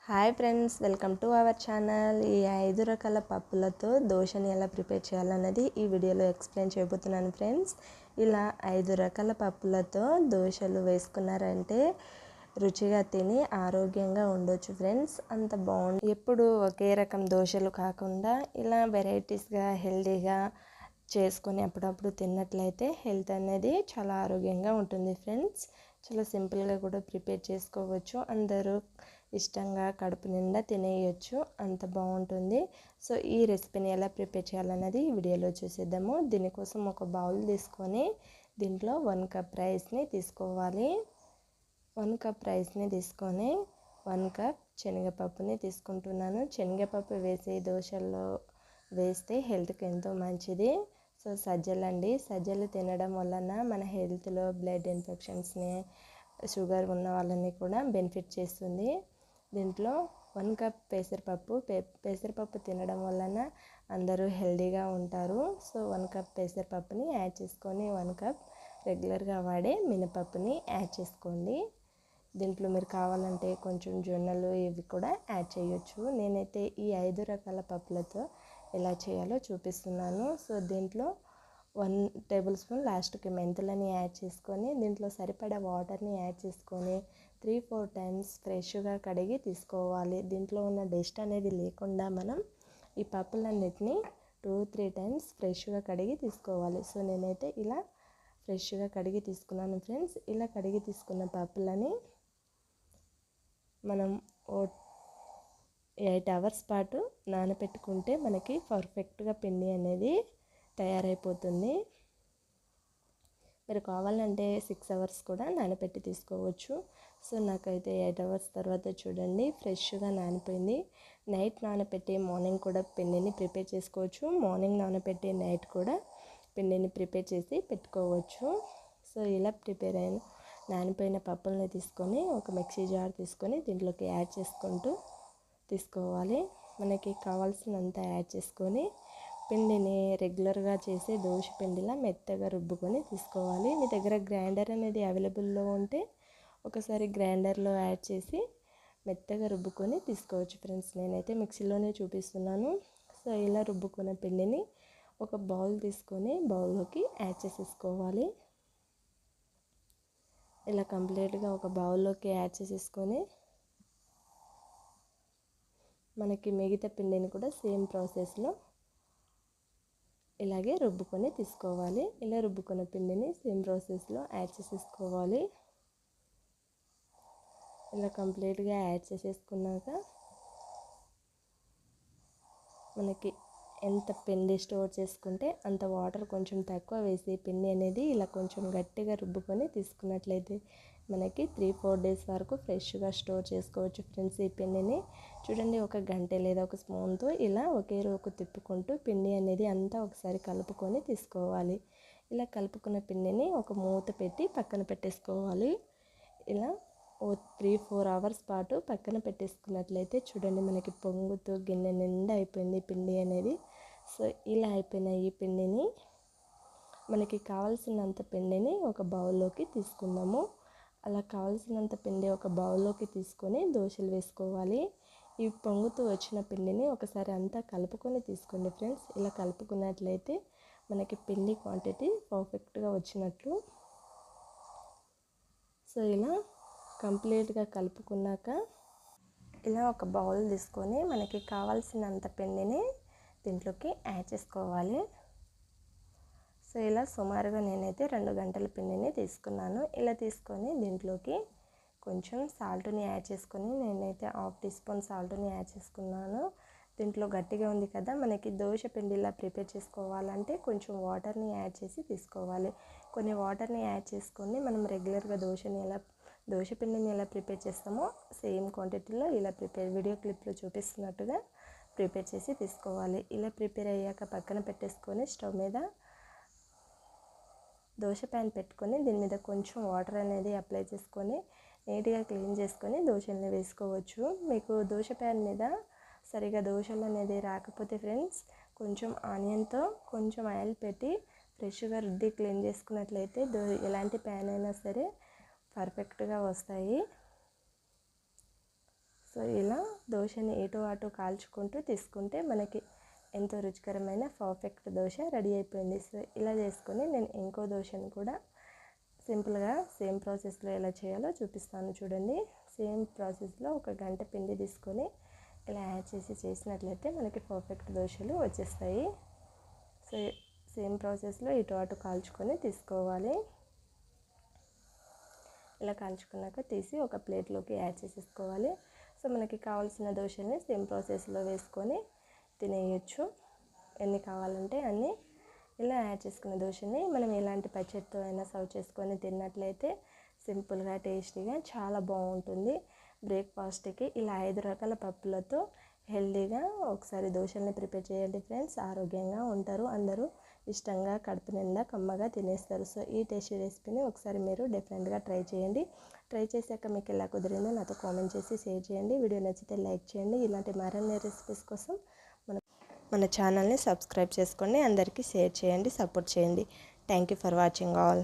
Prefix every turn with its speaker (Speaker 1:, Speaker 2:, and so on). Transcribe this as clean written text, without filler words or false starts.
Speaker 1: Hi friends, welcome to our channel. ఈ 5 రకాల పప్పులతో దోశని ఎలా ప్రిపేర్ చేయాలన్నది ఈ వీడియోలో ఎక్స్ప్లెయిన్ చేయబోతున్నాను ఫ్రెండ్స్. ఇలా 5 రకాల పప్పులతో దోశలు వేసుకున్నారంటే రుచిగా తిని ఆరోగ్యంగా ఉండొచ్చు ఫ్రెండ్స్. అంత బాగుంది. ఎప్పుడు ఒకే రకం దోశలు కాకుండా ఇలా వెరైటీస్గా హెల్తీగా చేసుకొని అప్పుడప్పుడు తిన్నట్లయితే హెల్త్ అనేది చాలా ఆరోగ్యంగా ఉంటుంది ఫ్రెండ్స్. చాలా సింపుల్గా కూడా ప్రిపేర్ చేసుకోవచ్చు. అందరూ ఇష్టంగా కడుపు నిండా తినేయచ్చు, అంత బాగుంటుంది. సో ఈ రెసిపీని ఎలా ప్రిపేర్ చేయాలన్నది ఈ వీడియోలో చూసేద్దాము. దీనికోసం ఒక బౌల్ తీసుకొని దీంట్లో 1 కప్ రైస్ని తీసుకోవాలి. 1 కప్ రైస్ని తీసుకొని 1 కప్ శనగపప్పుని తీసుకుంటున్నాను. శనగపప్పు వేసి దోశల్లో వేస్తే హెల్త్కి ఎంతో మంచిది. సో సజ్జలు తినడం వలన మన హెల్త్లో బ్లడ్ ఇన్ఫెక్షన్స్ని, షుగర్ ఉన్న వాళ్ళని కూడా బెనిఫిట్ చేస్తుంది. దీంట్లో 1 కప్ పెసరపప్పు తినడం వలన అందరూ హెల్తీగా ఉంటారు. సో 1 కప్ పెసరపప్పుని యాడ్ చేసుకొని 1 కప్ రెగ్యులర్గా వాడే మినపప్పుని యాడ్ చేసుకోండి. దీంట్లో మీరు కావాలంటే కొంచెం జొన్నలు ఇవి కూడా యాడ్ చేయొచ్చు. నేనైతే ఈ 5 రకాల పప్పులతో ఎలా చేయాలో చూపిస్తున్నాను. సో దీంట్లో 1 టేబుల్ స్పూన్ లాస్ట్కి మెంతులని యాడ్ చేసుకొని దీంట్లో సరిపడా వాటర్ని యాడ్ చేసుకొని 3-4 టైమ్స్ ఫ్రెష్గా కడిగి తీసుకోవాలి. దీంట్లో ఉన్న డస్ట్ అనేది లేకుండా మనం ఈ పప్పులన్నిటిని 2-3 టైమ్స్ ఫ్రెష్గా కడిగి తీసుకోవాలి. సో నేనైతే ఇలా ఫ్రెష్గా కడిగి తీసుకున్నాను ఫ్రెండ్స్. ఇలా కడిగి తీసుకున్న పప్పులని మనం 8 అవర్స్ పాటు నానబెట్టుకుంటే మనకి పర్ఫెక్ట్గా పిండి అనేది తయారైపోతుంది. మీరు కావాలంటే 6 అవర్స్ కూడా నానబెట్టి తీసుకోవచ్చు. సో నాకైతే 8 అవర్స్ తర్వాత చూడండి ఫ్రెష్గా నానిపోయింది. నైట్ నానబెట్టి మార్నింగ్ కూడా పిండిని ప్రిపేర్ చేసుకోవచ్చు. మార్నింగ్ నానబెట్టి నైట్ కూడా పిండిని ప్రిపేర్ చేసి పెట్టుకోవచ్చు. సో ఇలా నానిపోయిన పప్పుల్ని తీసుకొని ఒక మిక్సీ జార్ తీసుకొని దీంట్లోకి యాడ్ చేసుకుంటూ తీసుకోవాలి. మనకి కావాల్సినంత యాడ్ చేసుకొని పిండిని రెగ్యులర్గా చేసే దోశ పిండిలా మెత్తగా రుబ్బుకొని తీసుకోవాలి. మీ దగ్గర గ్రైండర్ అనేది అవైలబుల్లో ఉంటే ఒకసారి గ్రైండర్లో యాడ్ చేసి మెత్తగా రుబ్బుకొని తీసుకోవచ్చు ఫ్రెండ్స్. నేనైతే మిక్సీలోనే చూపిస్తున్నాను. సో ఇలా రుబ్బుకున్న పిండిని ఒక బౌల్ తీసుకొని బౌల్లోకి యాడ్ చేసేసుకోవాలి. ఇలా కంప్లీట్గా ఒక బౌల్లోకి యాడ్ చేసేసుకొని మనకి మిగతా పిండిని కూడా సేమ్ ప్రాసెస్లో ఇలాగే రుబ్బుకొని తీసుకోవాలి. ఇలా రుబ్బుకున్న పిండిని సేమ్ ప్రాసెస్లో యాడ్ చేసేసుకోవాలి. ఇలా కంప్లీట్గా యాడ్ చేసేసుకున్నాక మనకి ఎంత పిండి స్టోర్ చేసుకుంటే అంత వాటర్ కొంచెం తక్కువ వేసి పిండి అనేది ఇలా కొంచెం గట్టిగా రుబ్బుకొని తీసుకున్నట్లయితే మనకి 3-4 డేస్ వరకు ఫ్రెష్గా స్టోర్ చేసుకోవచ్చు ఫ్రెండ్స్. ఈ పిండిని చూడండి, 1 గంట లేదా ఒక స్పూన్తో ఇలా ఒకే రోజు తిప్పుకుంటూ పిండి అనేది అంతా ఒకసారి కలుపుకొని తీసుకోవాలి. ఇలా కలుపుకున్న పిండిని ఒక మూత పెట్టి పక్కన పెట్టేసుకోవాలి. ఇలా 3-4 అవర్స్ పాటు పక్కన పెట్టేసుకున్నట్లయితే చూడండి మనకి పొంగుతూ గిన్నె నిండా అయిపోయింది పిండి అనేది. సో ఇలా అయిపోయిన ఈ పిండిని మనకి కావాల్సినంత పిండిని ఒక బౌల్లోకి తీసుకుందాము. అలా కావాల్సినంత పిండి ఒక బౌల్లోకి తీసుకొని దోశలు వేసుకోవాలి. ఈ పొంగుతూ వచ్చిన పిండిని ఒకసారి అంతా కలుపుకొని తీసుకోండి ఫ్రెండ్స్. ఇలా కలుపుకున్నట్లయితే మనకి పిండి క్వాంటిటీ పర్ఫెక్ట్గా వచ్చినట్లు. సో ఇలా కంప్లీట్గా కలుపుకున్నాక ఇలా ఒక బౌల్ తీసుకొని మనకి కావాల్సినంత పిండిని దీంట్లోకి యాడ్ చేసుకోవాలి. సో ఇలా సుమారుగా నేనైతే 2 గంటల పిండిని తీసుకున్నాను. ఇలా తీసుకొని దీంట్లోకి కొంచెం సాల్ట్ని యాడ్ చేసుకొని నేనైతే 1/2 టీ స్పూన్ సాల్ట్ని యాడ్ చేసుకున్నాను. దీంట్లో గట్టిగా ఉంది కదా, మనకి దోశ పిండిలా ప్రిపేర్ చేసుకోవాలంటే కొంచెం వాటర్ని యాడ్ చేసి తీసుకోవాలి. కొన్ని వాటర్ని యాడ్ చేసుకొని మనం రెగ్యులర్గా దోశ పిండిని ఎలా ప్రిపేర్ చేస్తామో సేమ్ క్వాంటిటీలో ఇలా వీడియో క్లిప్లో చూపిస్తున్నట్టుగా ప్రిపేర్ చేసి తీసుకోవాలి. ఇలా ప్రిపేర్ అయ్యాక పక్కన పెట్టేసుకొని స్టవ్ మీద దోశ ప్యాన్ పెట్టుకొని దీని మీద కొంచెం వాటర్ అనేది అప్లై చేసుకొని నీట్గా క్లీన్ చేసుకొని దోశల్ని వేసుకోవచ్చు. మీకు దోశ ప్యాన్ మీద సరిగా దోశలు అనేది రాకపోతే ఫ్రెండ్స్ కొంచెం ఆనియన్తో కొంచెం ఆయిల్ పెట్టి ఫ్రెష్గా రుద్ది క్లీన్ చేసుకున్నట్లయితే ఎలాంటి ప్యాన్ అయినా సరే పర్ఫెక్ట్గా వస్తాయి. సో ఇలా దోశని ఇటు అటు కాల్చుకుంటూ తీసుకుంటే మనకి ఎంతో రుచికరమైన పర్ఫెక్ట్ దోశ రెడీ అయిపోయింది. సో ఇలా చేసుకొని నేను ఇంకో దోశను కూడా సింపుల్గా సేమ్ ప్రాసెస్లో ఎలా చేయాలో చూపిస్తాను చూడండి. సేమ్ ప్రాసెస్లో 1 గంట పిండి తీసుకొని ఇలా యాడ్ చేసి చేసినట్లయితే మనకి పర్ఫెక్ట్ దోశలు వచ్చేస్తాయి. సో సేమ్ ప్రాసెస్లో ఇటు అటు కాల్చుకొని తీసుకోవాలి. ఇలా కాల్చుకున్నాక తీసి ఒక ప్లేట్లోకి యాడ్ చేసేసుకోవాలి. సో మనకి కావాల్సిన దోశల్ని సేమ్ ప్రాసెస్లో వేసుకొని తినేయచ్చు. ఎన్ని కావాలంటే అన్నీ. ఇలా యాడ్ చేసుకున్న దోశని మనం ఎలాంటి పచ్చడితో అయినా సర్వ్ చేసుకొని తిన్నట్లయితే సింపుల్గా టేస్టీగా చాలా బాగుంటుంది. బ్రేక్ఫాస్ట్కి ఇలా 5 రకాల పప్పులతో హెల్తీగా ఒకసారి దోశల్ని ప్రిపేర్ చేయండి ఫ్రెండ్స్. ఆరోగ్యంగా ఉంటారు, అందరూ ఇష్టంగా కడుపు నిండా కమ్మగా తినేస్తారు. సో ఈ టేస్టీ రెసిపీని ఒకసారి మీరు డిఫరెంట్గా ట్రై చేయండి. ట్రై చేశాక మీకు ఎలా కుదిరిందో నాతో కామెంట్ చేసి షేర్ చేయండి. వీడియో నచ్చితే లైక్ చేయండి. ఇలాంటి మరిన్ని రెసిపీస్ కోసం మన ఛానల్ని సబ్స్క్రైబ్ చేసుకోండి. అందరికీ షేర్ చేయండి, సపోర్ట్ చేయండి. Thank you for watching all.